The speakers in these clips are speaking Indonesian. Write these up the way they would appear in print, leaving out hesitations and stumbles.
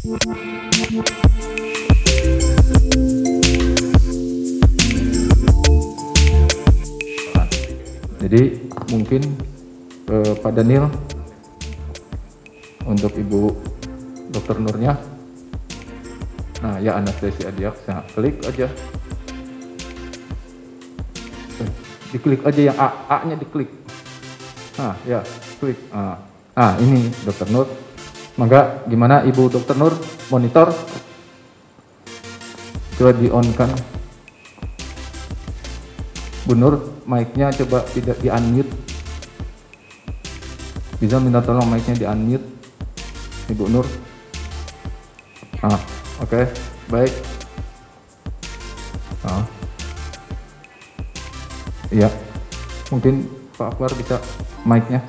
Jadi mungkin Pak Daniel untuk Ibu Dr. Nurnya. Nah ya, anestesia dia, nah, klik aja. Diklik aja yang A-nya diklik. Nah ya, klik. Nah ini Dr. Nur. Maka gimana Ibu Dr. Nur monitor? Coba di-on kan. Bu Nur, mic-nya coba tidak di-unmute. Bisa minta tolong mic-nya di-unmute, Ibu Nur. Oke, baik. Iya, mungkin Pak Akbar bisa mic-nya.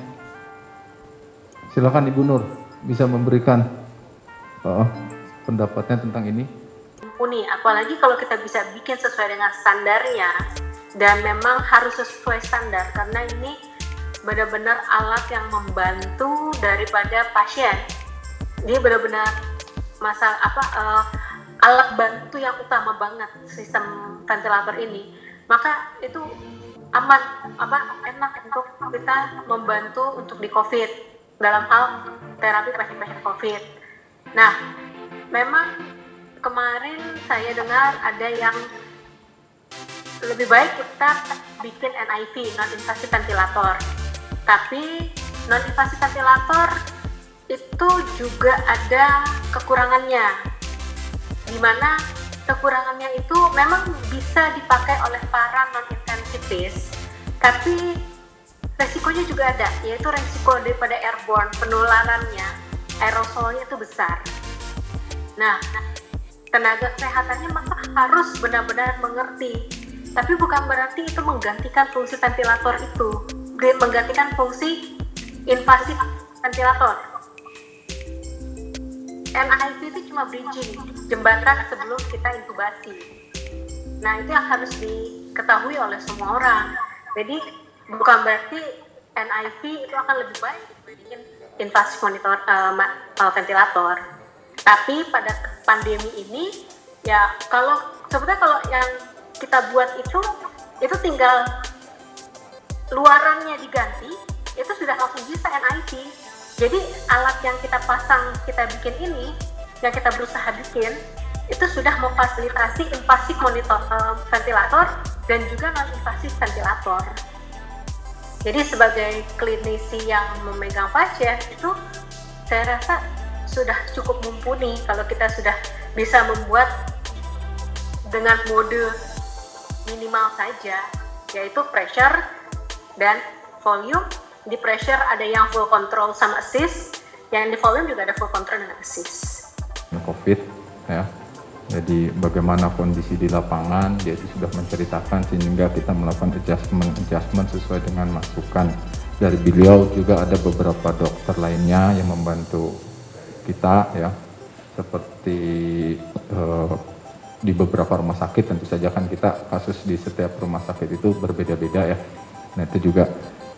Silakan Ibu Nur, bisa memberikan pendapatnya tentang ini. Mumpuni, apalagi kalau kita bisa bikin sesuai dengan standarnya. Dan memang harus sesuai standar karena ini benar-benar alat yang membantu daripada pasien. Dia benar-benar alat bantu yang utama banget sistem ventilator ini. Maka itu aman, enak untuk kita membantu untuk di COVID dalam hal terapi pasien-pasien COVID. Nah, memang kemarin saya dengar ada yang lebih baik kita bikin NIV, non-invasive ventilator. Tapi non-invasive ventilator itu juga ada kekurangannya. Di mana kekurangannya itu memang bisa dipakai oleh para non-intensivis, tapi resikonya juga ada, yaitu resiko daripada airborne, penularannya, aerosolnya itu besar. Nah, tenaga kesehatannya maka harus benar-benar mengerti. Tapi bukan berarti itu menggantikan fungsi ventilator itu, menggantikan fungsi invasif ventilator. NIV itu cuma bridging, jembatan sebelum kita intubasi. Nah, itu yang harus diketahui oleh semua orang. Jadi bukan berarti NIV itu akan lebih baik dibandingin invasif ventilator. Tapi pada pandemi ini, ya sebenarnya kalau yang kita buat itu tinggal luarannya diganti, itu sudah langsung bisa NIV. Jadi alat yang kita pasang, kita bikin ini, yang kita berusaha bikin, itu sudah memfasilitasi invasif ventilator dan juga non-invasif ventilator. Jadi sebagai klinisi yang memegang pasien itu, saya rasa sudah cukup mumpuni kalau kita sudah bisa membuat dengan mode minimal saja, yaitu pressure dan volume. Di pressure ada yang full control sama assist, yang di volume juga ada full control dan assist. COVID ya, jadi bagaimana kondisi di lapangan, dia itu sudah menceritakan sehingga kita melakukan adjustment sesuai dengan masukan dari beliau. Juga ada beberapa dokter lainnya yang membantu kita ya, seperti di beberapa rumah sakit. Tentu saja kan kita kasus di setiap rumah sakit itu berbeda-beda ya. Nah itu juga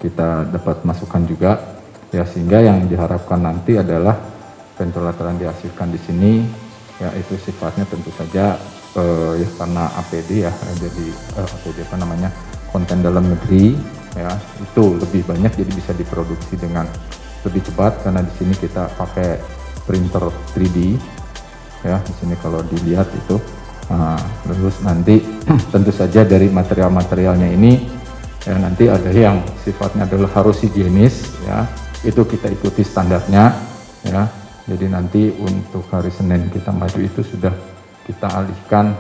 kita dapat masukan juga ya, sehingga yang diharapkan nanti adalah ventilator yang dihasilkan di sini ya itu sifatnya tentu saja ya karena APD ya, jadi APD konten dalam negeri ya, itu lebih banyak, jadi bisa diproduksi dengan lebih cepat karena di sini kita pakai printer 3D ya. Di sini kalau dilihat itu terus nanti tentu saja dari material-materialnya ini ya, nanti ada yang sifatnya adalah harus higienis ya, itu kita ikuti standarnya ya. Jadi nanti untuk hari Senin kita maju itu sudah kita alihkan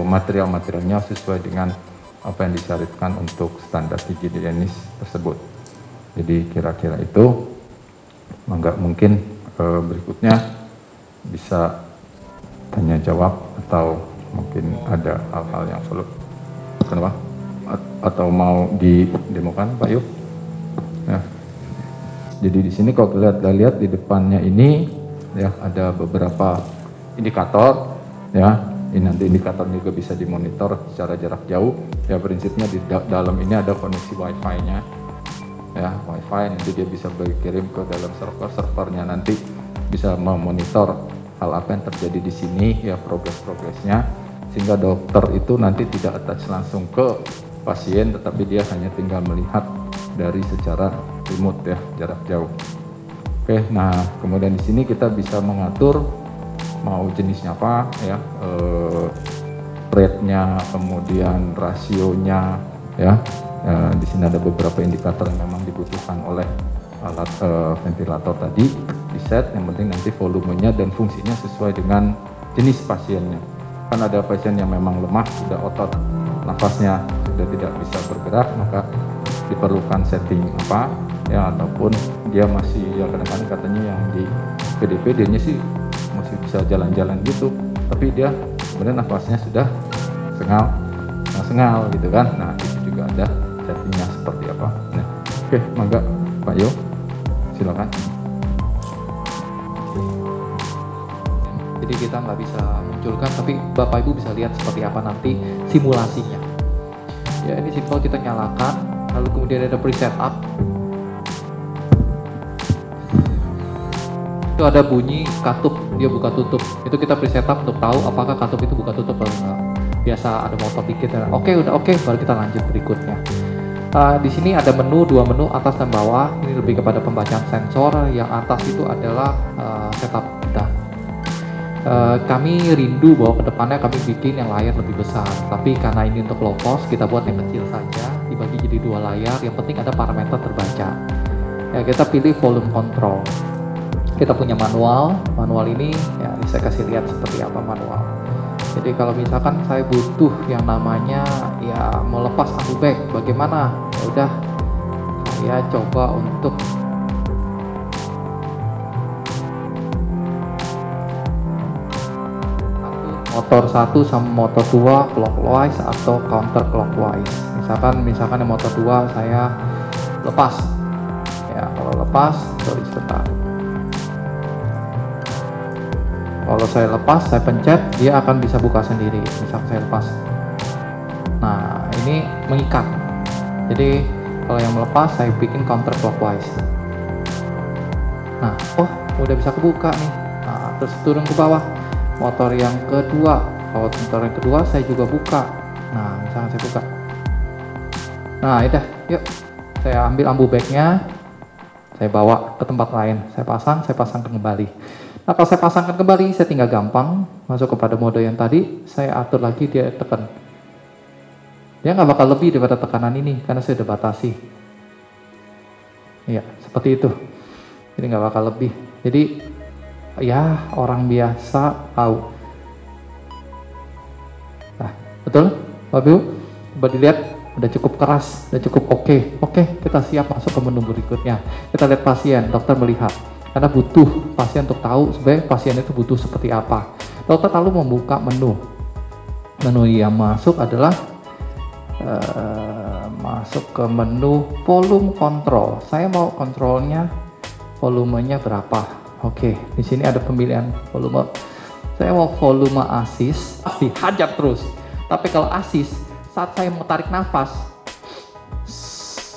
material-materialnya sesuai dengan apa yang disyaratkan untuk standar higienis tersebut. Jadi kira-kira itu. Mungkin berikutnya bisa tanya jawab atau mungkin ada hal-hal yang perlu kenapa atau mau didemokan Pak Yuk ya. Jadi di sini kalau kita lihat di depannya ini ya ada beberapa indikator ya. Ini nanti indikator juga bisa dimonitor secara jarak jauh ya. Prinsipnya di dalam ini ada koneksi wifi-nya ya, wifi nanti dia bisa berkirim ke dalam servernya, nanti bisa memonitor hal apa yang terjadi di sini ya, progresnya, sehingga dokter itu nanti tidak attach langsung ke pasien, tetapi dia hanya tinggal melihat dari secara remote ya, jarak jauh. Oke, nah kemudian di sini kita bisa mengatur mau jenisnya apa ya, rate-nya, kemudian rasionya ya. Di sini ada beberapa indikator yang memang dibutuhkan oleh alat ventilator tadi di set. Yang penting nanti volumenya dan fungsinya sesuai dengan jenis pasiennya. Kan ada pasien yang memang lemah, sudah otot nafasnya sudah tidak bisa bergerak, maka diperlukan setting apa ya, ataupun dia masih ya, kadang-kadang katanya yang di PDP-nya sih masih bisa jalan-jalan gitu, tapi dia kemudian nafasnya sudah sengal gitu kan. Nah itu juga ada settingnya seperti apa. Nah, oke, mangga Pak Yo, silakan. Jadi kita nggak bisa munculkan, tapi Bapak Ibu bisa lihat seperti apa nanti simulasinya. Ya, ini simple, kita nyalakan, lalu kemudian ada preset up. Itu ada bunyi katup, dia buka tutup. Itu kita preset up untuk tahu apakah katup itu buka tutup atau enggak. Biasa ada motor dikit, oke, udah oke, baru kita lanjut berikutnya. Di sini ada menu, dua menu, atas dan bawah. Ini lebih kepada pembacaan sensor. Yang atas itu adalah setup kita. Kami rindu bahwa kedepannya kami bikin yang layar lebih besar, tapi karena ini untuk low cost, kita buat yang kecil saja, dibagi jadi 2 layar. Yang penting ada parameter terbaca. Ya, kita pilih volume control. Kita punya manual ini ya, saya kasih lihat seperti apa manual. Jadi kalau misalkan saya butuh yang namanya ya mau lepas ambu bag, bagaimana? Ya udah, saya coba untuk motor 1 sama motor 2 clockwise atau counter clockwise. Misalkan yang motor 2 saya lepas. Ya, kalau lepas, sorry sebentar. Kalau saya lepas, saya pencet, dia akan bisa buka sendiri. Misalkan saya lepas. Nah, ini mengikat. Jadi kalau yang melepas, saya bikin counter clockwise. Nah, oh, udah bisa kebuka nih. Nah, terus turun ke bawah. Motor yang kedua, kalau motor yang kedua saya juga buka. Nah, misalnya saya buka. Nah, udah, yuk saya ambil ambu bagnya, saya bawa ke tempat lain, saya pasangkan kembali. Nah, kalau saya pasangkan kembali, saya tinggal gampang masuk kepada mode yang tadi, saya atur lagi, dia tekan. Dia nggak bakal lebih daripada tekanan ini karena saya udah batasi. Iya, seperti itu. Jadi nggak bakal lebih. Jadi ya orang biasa tahu. Nah, betul Bapak Ibu? Coba dilihat, udah cukup keras, udah cukup oke, kita siap masuk ke menu berikutnya. Kita lihat pasien, dokter melihat, karena butuh pasien untuk tahu sebenarnya pasien itu butuh seperti apa. Dokter lalu membuka menu yang masuk adalah masuk ke menu volume control. Saya mau kontrolnya volumenya berapa. Oke, di sini ada pemilihan volume. Saya mau volume assist, pasti hajar terus. Tapi kalau assist, saat saya mau tarik nafas,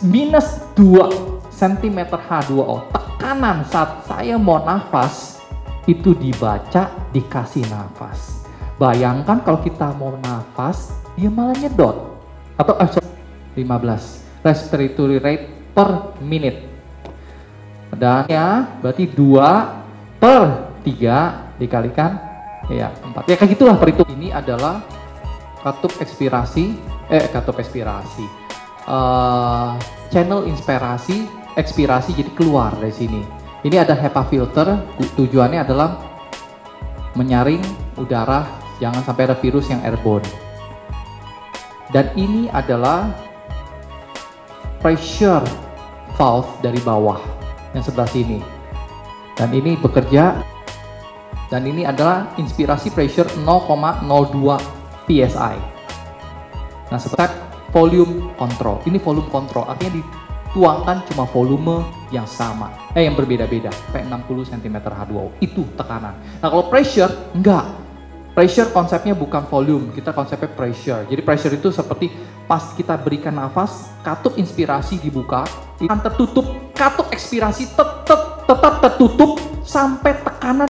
minus 2 cm H2O. Tekanan saat saya mau nafas, itu dibaca, dikasih nafas. Bayangkan kalau kita mau nafas, dia malah nyedot. Atau 15 respiratory rate per minute. Dan ya berarti 2/3 dikalikan ya 4. Ya kayak gitulah perhitungan. Ini adalah katup ekspirasi, channel inspirasi, ekspirasi, jadi keluar dari sini. Ini ada HEPA filter, tujuannya adalah menyaring udara, jangan sampai ada virus yang airborne. Dan ini adalah pressure valve dari bawah yang sebelah sini, dan ini bekerja, dan ini adalah inspirasi pressure 0,02 psi. Nah, step volume control, ini volume control artinya dituangkan cuma volume yang sama, yang berbeda-beda, sampai 60 cm H2O itu tekanan. Nah, kalau pressure enggak, pressure konsepnya bukan volume, kita konsepnya pressure. Jadi pressure itu seperti pas kita berikan nafas, katup inspirasi dibuka, akan tertutup, katup ekspirasi tetap tertutup sampai tekanan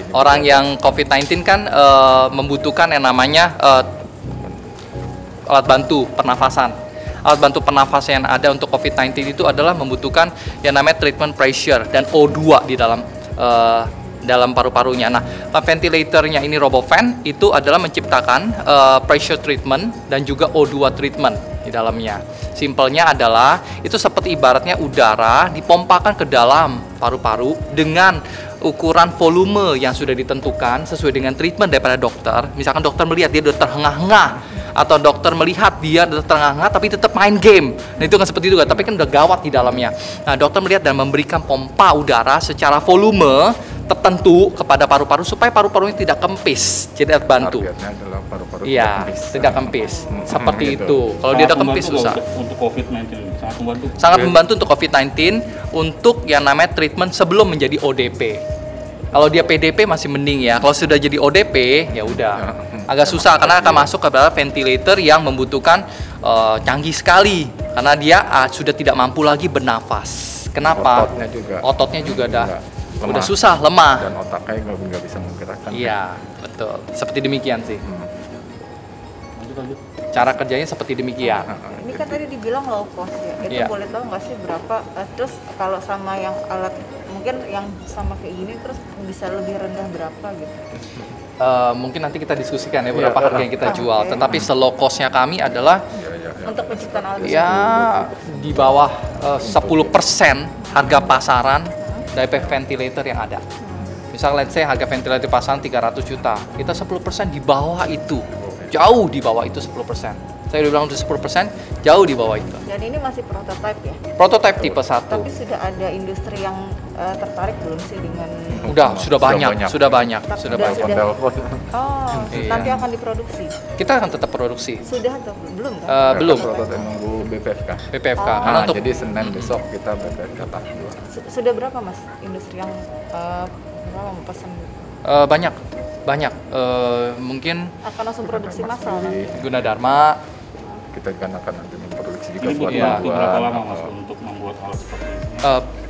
Orang yang COVID-19 kan membutuhkan yang namanya alat bantu pernafasan. Alat bantu pernafasan yang ada untuk COVID-19 itu adalah membutuhkan yang namanya treatment pressure dan O2 di dalam paru-parunya. Nah, ventilatornya ini Robofan itu adalah menciptakan pressure treatment dan juga O2 treatment di dalamnya. Simpelnya adalah itu seperti ibaratnya udara dipompakan ke dalam paru-paru dengan ukuran volume yang sudah ditentukan sesuai dengan treatment daripada dokter. Misalkan dokter melihat dia udah terengah-engah, atau dokter melihat dia udah terengah-engah tapi tetap main game. Nah itu kan seperti itu kan, tapi kan udah gawat di dalamnya. Nah dokter melihat dan memberikan pompa udara secara volume tertentu kepada paru-paru supaya paru-parunya tidak kempis. Jadi alat bantu. Targetnya adalah paru-paru Iya, tidak kempis. Seperti itu. Kalau dia udah kempis susah. Untuk COVID-19 sangat membantu. Sangat membantu untuk COVID-19 untuk yang namanya treatment sebelum menjadi ODP. Kalau dia PDP masih mending ya. Kalau sudah jadi ODP ya udah agak susah karena akan masuk ke dalam ventilator yang membutuhkan canggih sekali karena dia sudah tidak mampu lagi bernafas. Kenapa? Ototnya juga udah susah, lemah. Dan otaknya nggak bisa menggerakkan. Iya, betul. Seperti demikian sih. Cara kerjanya seperti demikian. Ini kan tadi dibilang low cost ya. Itu Iya. boleh tahu nggak sih berapa? Terus kalau sama yang alat mungkin yang sama kayak gini terus bisa lebih rendah berapa gitu? Mungkin nanti kita diskusikan ya berapa harga yang kita jual. Tetapi slow cost-nya kami adalah Untuk penciptaan alat itu ya di bawah 10% harga pasaran dari ventilator yang ada. Misal let's say harga ventilator pasaran 300 juta, kita 10% di bawah itu. Jauh di bawah itu 10%. Saya udah bilang itu 10%, jauh di bawah itu. Dan ini masih prototype ya. Prototype tipe 1. Tapi sudah ada industri yang tertarik belum sih dengan Sudah banyak. Model pun. Iya. Nanti akan diproduksi. Kita akan tetap produksi. Sudah atau belum kan? Belum. Prototipe nunggu BPFK. BPFK. Karena Nah, untuk jadi Senin besok kita BPFK tahap 2. Sudah berapa Mas industri yang memesan banyak. Mungkin akan langsung produksi massal nanti? Gunadarma. Kita kan akan nanti memproduksi juga Ini buat butuh waktu berapa bantuan, lama Mas untuk membuat alat seperti ini?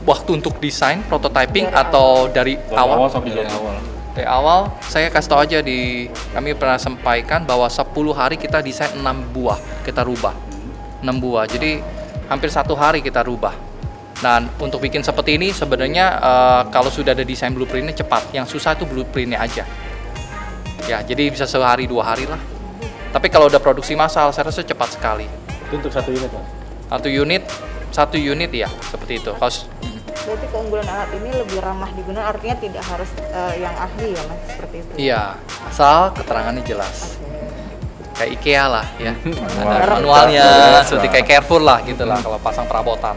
Waktu untuk desain, prototyping atau dari awal? Sampai dari awal. Dari awal, saya kasih tahu aja kami pernah sampaikan bahwa 10 hari kita desain 6 buah, kita rubah. 6 buah, jadi hampir 1 hari kita rubah. Dan untuk bikin seperti ini sebenarnya kalau sudah ada desain blueprintnya cepat, yang susah itu blueprintnya aja. Ya, jadi bisa sehari 2 hari lah. Tapi kalau udah produksi massal, saya rasa cepat sekali. Itu untuk 1 unit Mas? 1 unit ya, seperti itu. Berarti keunggulan alat ini lebih ramah digunakan, artinya tidak harus yang ahli ya Mas, seperti itu? Iya, asal keterangannya jelas. Kayak IKEA lah ya, ada Manual. manualnya, Jelas seperti lah. kayak Carrefour lah gitu lah kalau pasang perabotan.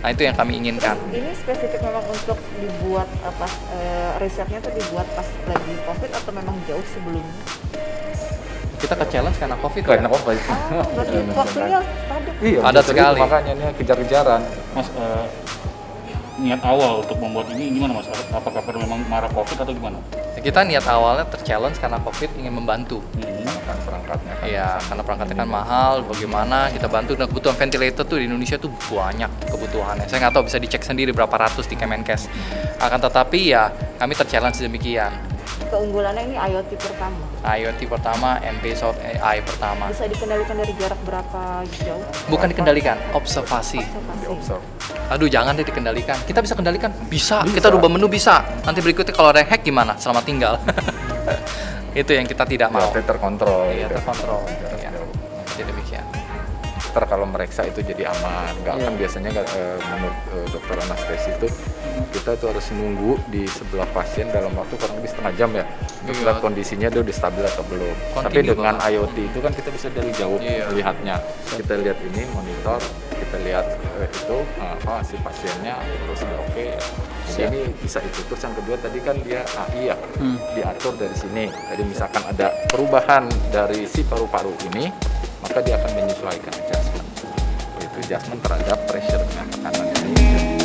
Nah itu yang kami inginkan. Ini spesifik memang untuk dibuat risetnya tuh dibuat pas lagi COVID atau memang jauh sebelumnya? Kita ke challenge karena COVID ya. Karena apa itu? Berarti waktunya padat. Iya, Padat betul, sekali. Makanya ini kejar-kejaran. Mas, niat awal untuk membuat ini gimana Mas? Apakah karena memang marah COVID atau gimana? Kita niat awalnya terchallenge karena COVID ingin membantu. Kan perangkatnya kan. Iya, karena perangkatnya kan mahal, bagaimana kita bantu. Dan kebutuhan ventilator tuh di Indonesia tuh banyak kebutuhannya. Saya nggak tahu, bisa dicek sendiri berapa ratus di Kemenkes. Akan tetapi ya kami terchallenge demikian. Keunggulannya ini IoT pertama. IoT pertama, MP South AI pertama. Bisa dikendalikan dari jarak berapa jauh? Bukan dikendalikan, observasi. Observasi. Aduh, jangan deh dikendalikan. Kita bisa kendalikan? Bisa. Kita rubah menu bisa. Nanti berikutnya kalau ada yang hack gimana? Selamat tinggal. Itu yang kita tidak mau. Berarti terkontrol. Iya, gitu. terkontrol. Jarak Iya. jauh. Jadi demikian. Ntar kalau meriksa itu jadi aman, nggak akan biasanya menurut dokter anestesi itu kita tuh harus nunggu di sebelah pasien dalam waktu kurang lebih setengah jam ya untuk Iya. lihat kondisinya dia udah stabil atau belum. Tapi Continue dengan banget. IoT itu kan kita bisa dari jauh Iya. melihatnya. Kita lihat ini monitor, kita lihat itu si pasiennya terus udah oke. Jadi ini bisa itu. Terus yang kedua tadi kan dia AI ya, diatur dari sini. Jadi misalkan ada perubahan dari si paru-paru ini, maka dia akan menyesuaikan adjustment. Itu adjustment terhadap pressure tekanan ini.